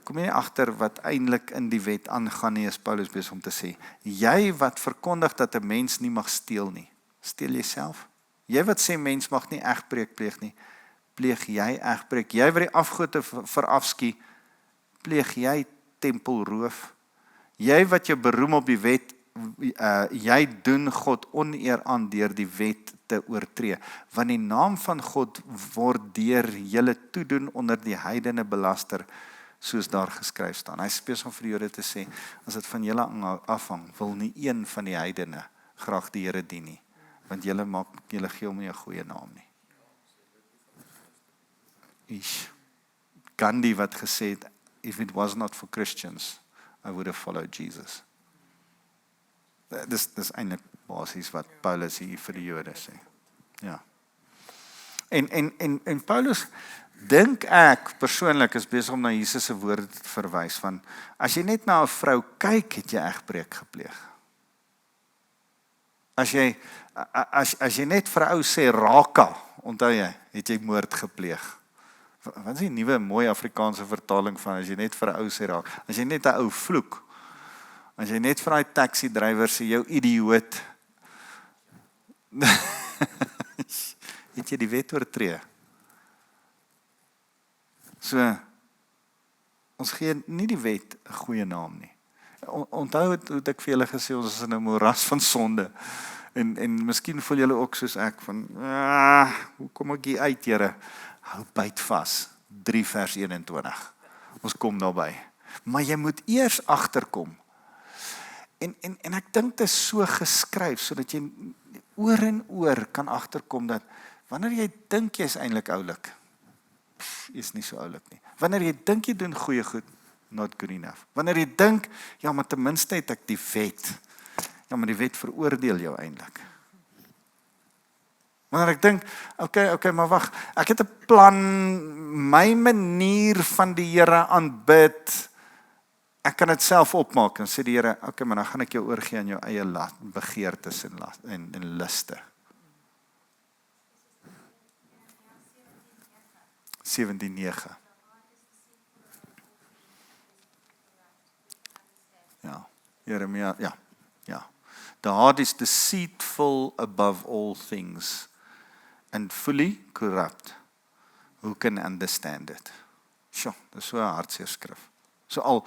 Kom jy nie agter wat eintlik in die wet aangaan nie, is Paulus besig om te sê, jy wat verkondig dat 'n mens nie mag steel nie, steel jouself. Jy wat sê mens mag nie egbreek pleeg nie, pleeg jy egbreek. Jy wat die afgode verafskie, pleeg jy tempelroof. Jy wat jou beroem op die wet, jy doen God oneer aan deur die wet te oortree. Want die naam van God word deur julle toedoen onder die heidene belaster, soos daar geskryf staan. Hy is besig om vir die Jode te sê, as dit van julle afhang, wil nie een van die heidene graag die Here dien nie, want julle gee hom nie 'n goeie naam nie. Gandhi wat gesê het, if it was not for Christians, I would have followed Jesus. Dis eintlik basies wat Paulus hier vir die Jode sê. Ja. En Paulus, dink ek persoonlik is besig om na Jesus se woorde te verwys van, as jy net na 'n vrou kyk, het jy egbreek gepleeg. As jy net vir 'n ou sê raka, onthou jy, het jy moord gepleeg. Wat is die nuwe mooi Afrikaanse vertaling van as jy net vir 'n ou sê raak? As jy net 'n ou vloek. As jy net vir daai taxi drywer sê jou idioot. Het jy die wet oortree? So, ons gee nie die wet 'n goeie naam nie. Onthou hoe ek vir julle gesê, ons is in 'n moeras van sonde. En miskien voel julle ook soos ek van, hoe kom ek hier uit, Here? Hou byt vas, 3 vers 21. Ons kom daarby. Maar jy moet eers agterkom. En ek dink dit is so geskryf, sodat jy oor en oor kan agterkom dat, wanneer jy dink jy is eintlik oulik, is nie so oulik nie. Wanneer jy dink jy doen goeie goed, not good enough. Wanneer jy dink, ja, maar ten minste het ek die wet. Ja, maar die wet veroordeel jou eintlik. Wanneer ek dink, okay, maar wag, ek het 'n plan, my manier van die Here aanbid, ek kan dit self opmaak, en sê die Here, okay, maar dan gaan ek jou oorgee aan jou eie begeertes en liste. 17:9. Ja, Jeremia, ja. The heart is deceitful above all things and fully corrupt. Who can understand it? Sjoe, dis so 'n hartseer skrif. So al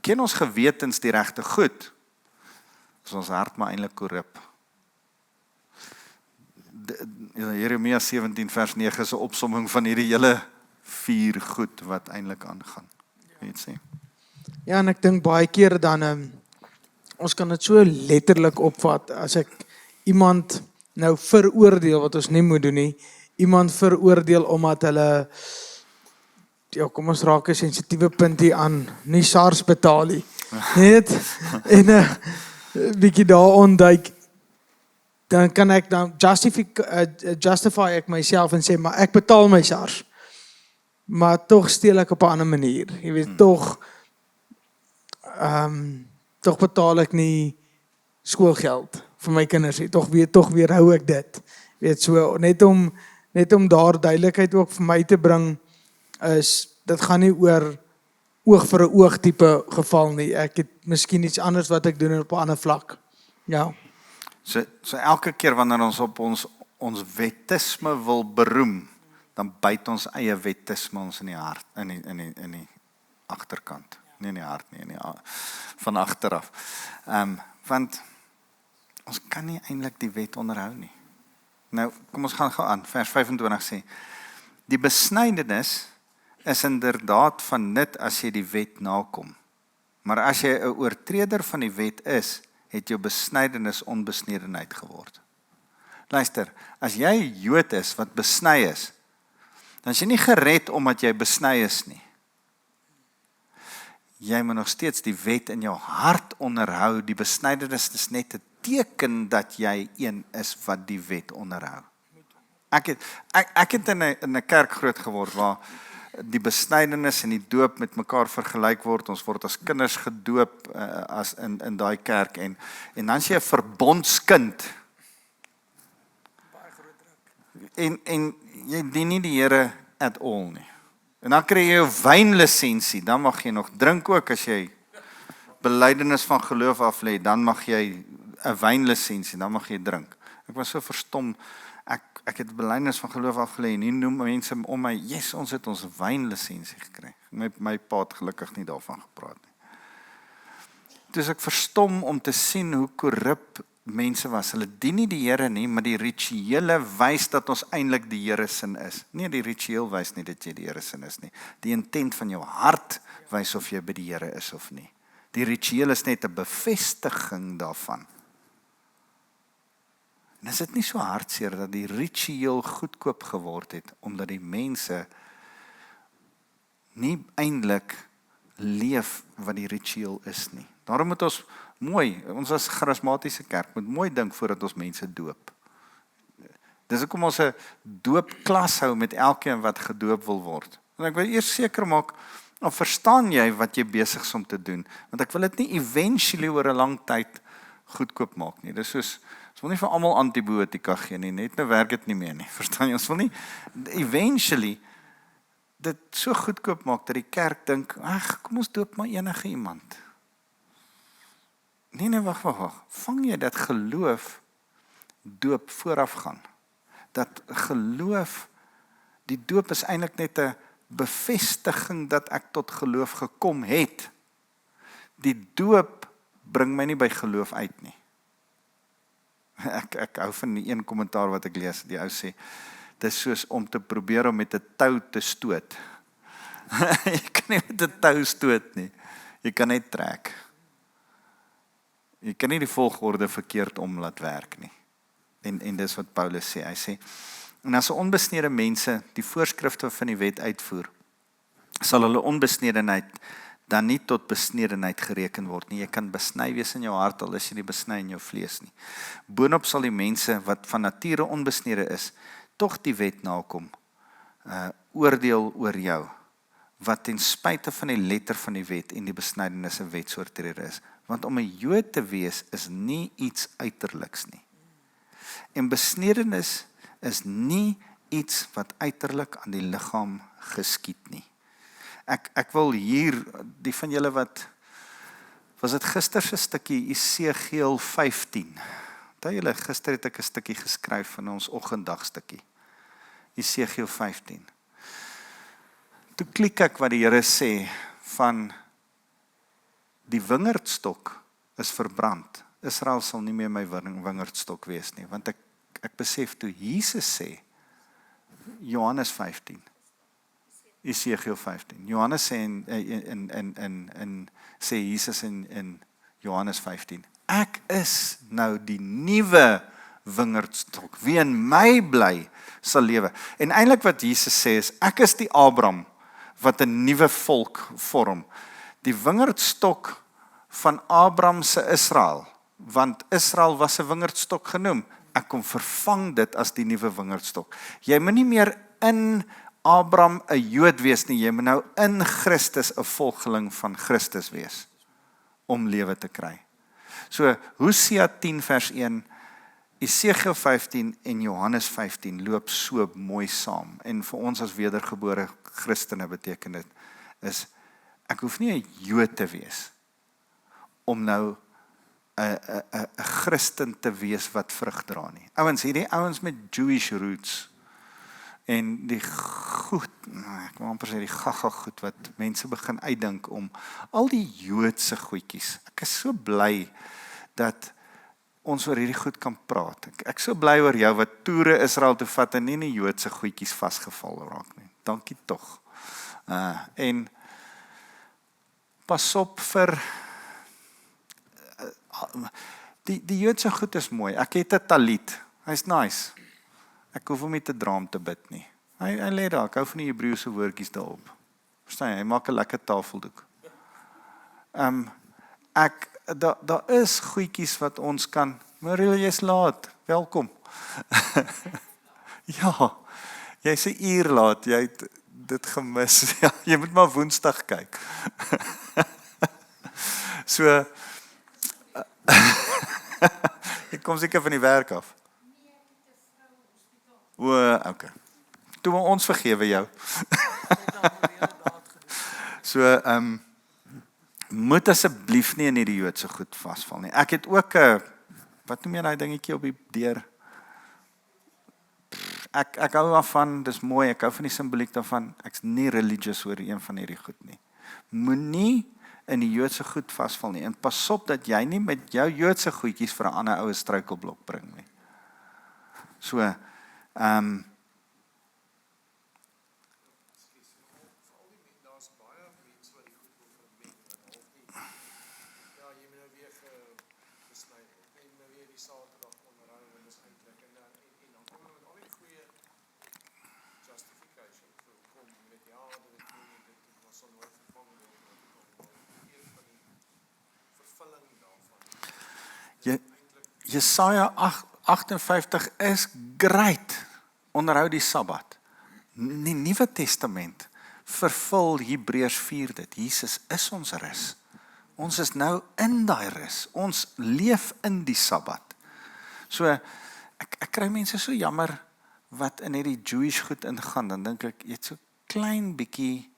ken ons gewetens die regte goed, is ons hart maar eintlik korrup. Jeremia 17 vers 9 is 'n opsomming van hierdie hele 4 goed wat eintlik aangaan. Weet sê. Ja, en ek dink baie keer dan ons kan dit so letterlik opvat as ek iemand nou veroordeel wat ons nie moet doen nie. Iemand veroordeel omdat hulle ja, kom ons raak 'n sensitiewe punt hier aan, nie SARS betaal nie. Net en 'n bietjie daar onduik, dan kan ek dan justify ek myself en sê maar ek betaal my SARS. Maar tog steel ek op 'n ander manier. Jy weet tog tog betaal ek nie skoolgeld vir my kinders nie. Tog weer hou ek dit. Weet so net om daar duidelikheid ook vir my te bring is dit gaan nie oor oog vir 'n oog tipe geval nie. Ek het miskien iets anders wat ek doen op 'n ander vlak. Ja. So elke keer wanneer ons op ons wettisme wil beroem, dan byt ons eie wettisme ons in die hart, in die agterkant. Nie in die hart nie, van agteraf. Want ons kan nie eintlik die wet onderhou nie. Nou, kom ons gaan gou aan. Vers 25 sê: die besnydenis is inderdaad van nut as jy die wet nakom. Maar as jy 'n oortreder van die wet is, het jou besnydenis onbesnedenheid geword. Luister, as jy 'n Jood is wat besny is, dan is jy nie gered omdat jy besny is nie. Jy moet nog steeds die wet in jou hart onderhou. Die besnydenis is net 'n teken dat jy een is wat die wet onderhou. Ek het in 'n kerk groot geword waar die besnydenis en die doop met mekaar vergelyk word. Ons word as kinders gedoop as in daai kerk en dan is jy 'n verbondskind. En jy dien nie die Here at all nie. En dan kry jy jou wynlisensie, dan mag jy nog drink ook as jy belydenis van geloof af lê, dan mag jy 'n wynlisensie, dan mag jy drink. Ek was so verstom. Ek het belydenis van geloof afgelê en nie noem mense om my, yes, ons het ons wynlisensie gekry. My pa het gelukkig nie daarvan gepraat nie. Dus ek verstom om te sien hoe korrup mense was. Hulle dien nie die Here nie, maar die rituele wys dat ons eintlik die Here se is. Nee, die ritueel wys nie dat jy die Here se is nie. Die intent van jou hart wys of jy by die Here is of nie. Die ritueel is net 'n bevestiging daarvan. En is dit nie so hartseer dat die ritueel goedkoop geword het, omdat die mense nie eintlik leef wat die ritueel is nie. Daarom moet ons ons as charismatiese kerk, moet mooi dink voordat ons mense doop. Dis hoekom ons 'n doopklas hou met elkeen wat gedoop wil word. En ek wil eers seker maak, of verstaan jy wat jy besig is om te doen? Want ek wil dit nie eventually oor 'n lang tyd goedkoop maak nie. Dis soos ons wil nie vir almal antibiotika gee nie, net nou werk dit nie meer nie. Verstaan jy? Ons wil nie eventually dit so goedkoop maak dat die kerk dink, ag, kom ons doop maar enige iemand. Nee, wag. Vang jy dat geloof doop vooraf gaan? Dat geloof, die doop is eintlik net 'n bevestiging dat ek tot geloof gekom het. Die doop bring my nie by geloof uit nie. Ek hou van die een kommentaar wat ek lees, die ou sê, dit is soos om te probeer om met 'n tou te stoot. Jy kan nie met 'n tou stoot nie. Jy kan net trek. Jy kan nie die volgorde verkeerd om laat werk nie. En dis wat Paulus sê. Hy sê, en as onbesnede mense die voorskrifte van die wet uitvoer, sal hulle onbesnedenheid dan nie tot besnedenheid gereken word nie. Jy kan besny wees in jou hart, al is jy nie besny in jou vlees nie. Boonop sal die mense wat van nature onbesnede is, tog die wet nakom, oordeel oor jou, wat ten spyte van die letter van die wet en die besnydenis 'n wetsoortreder is. Want om 'n Jood te wees is nie iets uiterliks nie. En besnedenis is nie iets wat uiterlik aan die liggaam geskied nie. Ek wil hier, die van julle wat, was dit gister se stukkie Esegiel 15. Onthou julle, gister het ek 'n stukkie geskryf van ons oggendagstukkie. Esegiel 15. Toe klik ek wat die Here sê van die wingerdstok is verbrand. Israel sal nie meer my wingerdstok wees nie, want ek ek besef toe Jesus sê, Johannes 15, Esegiel 15, Johannes sê sê Jesus in Johannes 15, ek is nou die nuwe wingerdstok, wie in my bly, sal lewe. En eintlik wat Jesus sê is, ek is die Abraham, wat 'n nuwe volk vorm. Die wingerdstok van Abraham se Israel, want Israel was 'n wingerdstok genoem. Ek kom vervang dit as die nuwe wingerdstok. Jy moet nie meer in Abraham 'n Jood wees nie, jy moet nou in Christus 'n volgeling van Christus wees om lewe te kry. So Hosea 10 vers 1, Esegiel 15 en Johannes 15 loop so mooi saam. En vir ons as wedergebore Christene beteken dit is ek hoef nie 'n Jood te wees om nou 'n Christen te wees wat vrug dra nie. Ouens, hierdie ouens met Jewish roots en die goed, ek wil amper sê die gaga goed wat mense begin uitdink om al die Joodse goedjies. Ek is so bly dat ons oor hierdie goed kan praat. Ek so bly oor jou wat toere Israel toe vat en nie die Joodse goedjies vasgeval raak nie. Dankie tog. En pas op vir die Joodse goed is mooi. Ek het 'n talit. Hy's nice. Ek hoef hom nie te dra om te bid nie. Hy lê daar. Ek hou van die Hebreëse woordjies daarop. Verstaan jy? Hy maak 'n lekker tafeldoek. Daar is goedjies wat ons kan. Mariel, jy's laat. Welkom. Ja. Jy's 'n uur laat. Jy het dit gemis. Ja, jy moet maar Woensdag kyk. So ek kom seker van die werk af. Okay. Toe ons vergewe jou. So, moet asseblief nie in hierdie Joodse goed vasval nie. Ek het ook 'n, wat noem jy daai dingetjie op die deur? Ek hou daarvan, dis mooi, ek hou van die simboliek daarvan. Ek's nie religious oor een van hierdie goed nie. Moenie in die Joodse goed vasval nie. En pas op dat jy nie met jou Joodse goedjies vir 'n ander oue struikelblok bring nie. So, Jesaja 58 is great. Onderhou die Sabbat. Die Nuwe Testament vervul Hebreërs 4 dit. Jesus is ons rus. Ons is nou in daai rus. Ons leef in die Sabbat. So ek kry mense so jammer wat in hierdie Jewish goed ingaan, dan dink ek jy het so klein bietjie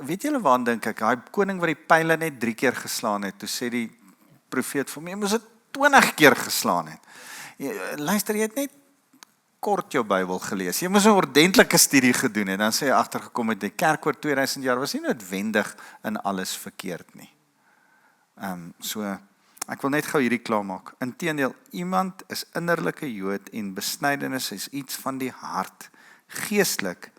weet julle waaraan dink ek? Daai koning wat die pyle net 3 keer geslaan het, toe sê die profeet vir my, jy moes dit 20 keer geslaan het. Luister, jy het net kort jou Bybel gelees. Jy moes 'n ordentlike studie gedoen het. Dan sê jy agtergekom het die kerk oor 2000 jaar was nie noodwendig in alles verkeerd nie. So ek wil net gou hierdie klaarmaak. Inteendeel, iemand is innerlike Jood en besnydenis is iets van die hart. Geestelik,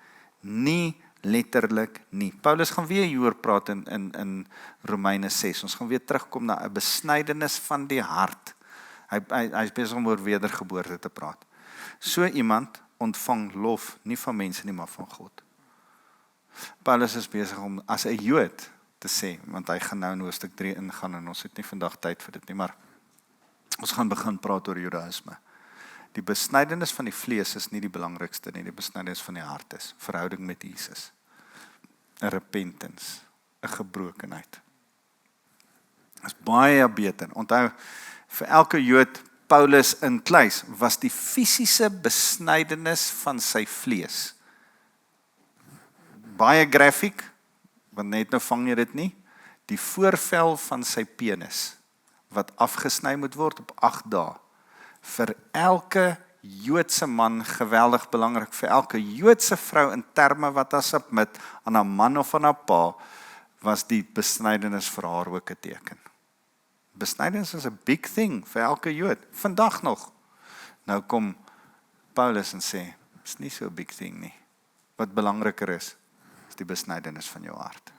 nie letterlik nie. Paulus gaan weer hieroor praat in Romeine 6. Ons gaan weer terugkom na 'n besnydenis van die hart. Hy is besig om oor wedergeboorte te praat. So iemand ontvang lof nie van mense nie, maar van God. Paulus is besig om as 'n Jood te sê, want hy gaan nou in hoofstuk 3 ingaan en ons het nie vandag tyd vir dit nie, maar ons gaan begin praat oor Judaïsme. Die besnydenis van die vlees is nie die belangrikste nie, die besnydenis van die hart is verhouding met Jesus. 'n Repentance, 'n gebrokenheid. Is baie beter. Onthou, vir elke Jood, Paulus in Kluis, was die fisiese besnydenis van sy vlees. Baie grafiek, want net nou vang jy dit nie, die voorvel van sy penis, wat afgesny moet word op 8 dae. Vir elke Joodse man geweldig belangrik, vir elke Joodse vrou in terme wat as submit aan 'n man of aan 'n pa, was die besnydenis vir haar ook 'n teken. Besnydenis is 'n big thing vir elke Jood, vandag nog. Nou kom Paulus en sê, is nie so 'n big thing nie. Wat belangriker is die besnydenis van jou hart.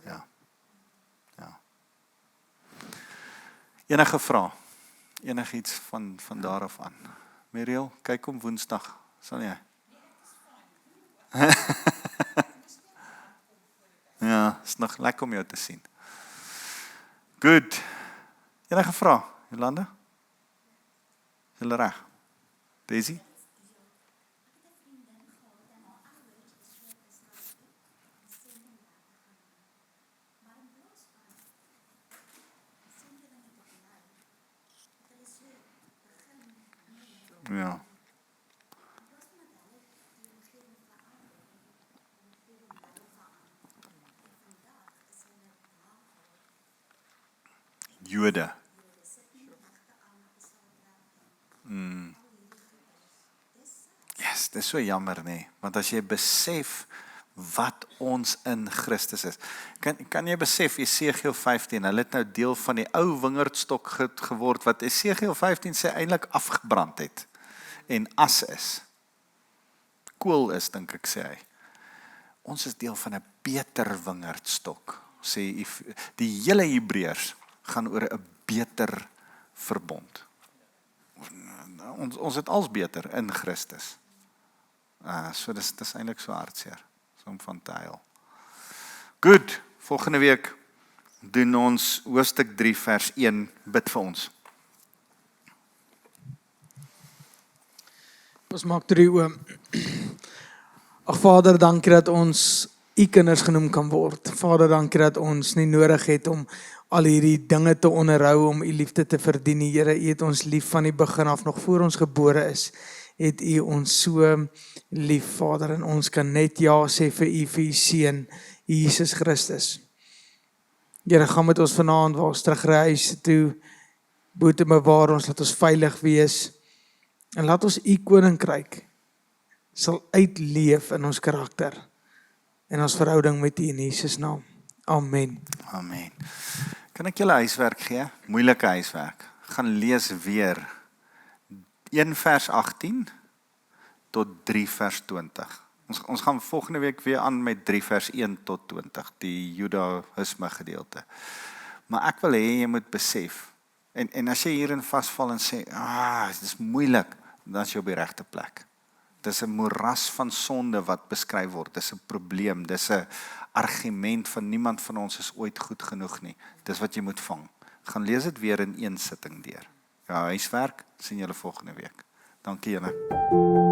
Ja. Ja. Enige vrae? Enigiets van daar af aan? Miriel, kyk om Woensdag, sal jy? Ja, is nog lekker om jou te sien. Goed. Enige vrae, Jolanda? Is julle reg? Daisy? Ja. Jode. Yes, dis so jammer nie, want as jy besef wat ons in Christus is. Kan jy besef Esegiel 15, hulle het nou deel van die ou wingerdstok geword wat Esegiel 15 sê eintlik afgebrand het en as is. Kool is, dink ek sê hy. Ons is deel van 'n beter wingerdstok. Sê die hele Hebreërs gaan oor 'n beter verbond. Ons het als beter in Christus. So dis eintlik so hartseer, so om van te huil. Goed, volgende week doen ons hoofstuk 3 vers 1, bid vir ons. Ons maak 3 oë. Ag Vader, dankie dat ons u kinders genoem kan word. Vader, dankie dat ons nie nodig het om al hierdie dinge te onderhou om u liefde te verdien. Here, u het ons lief van die begin af, nog voor ons gebore is, het u ons so lief, Vader, en ons kan net ja sê vir u seun, Jesus Christus. Here, gaan met ons vanaand waar ons terug huis toe, boete bewaar ons, laat ons veilig wees, en laat ons u koninkryk sal uitleef in ons karakter, en ons verhouding met u in Jesus naam. Amen. Amen. Kan ek julle huiswerk gee? Moeilike huiswerk. Gaan lees weer 1 vers 18 tot 3 vers 20. Ons gaan volgende week weer aan met 3 vers 1 tot 20, die Judaïsme gedeelte. Maar ek wil hê jy moet besef, en as jy hierin vasval en sê, dit is moeilik, dan is jy op die regte plek. Dis 'n moeras van sonde wat beskryf word, dis 'n probleem, dis 'n argument van niemand van ons is ooit goed genoeg nie. Dis wat jy moet vang. Gaan lees dit weer in een sitting deur. Ja, huiswerk, sien julle volgende week. Dankie julle.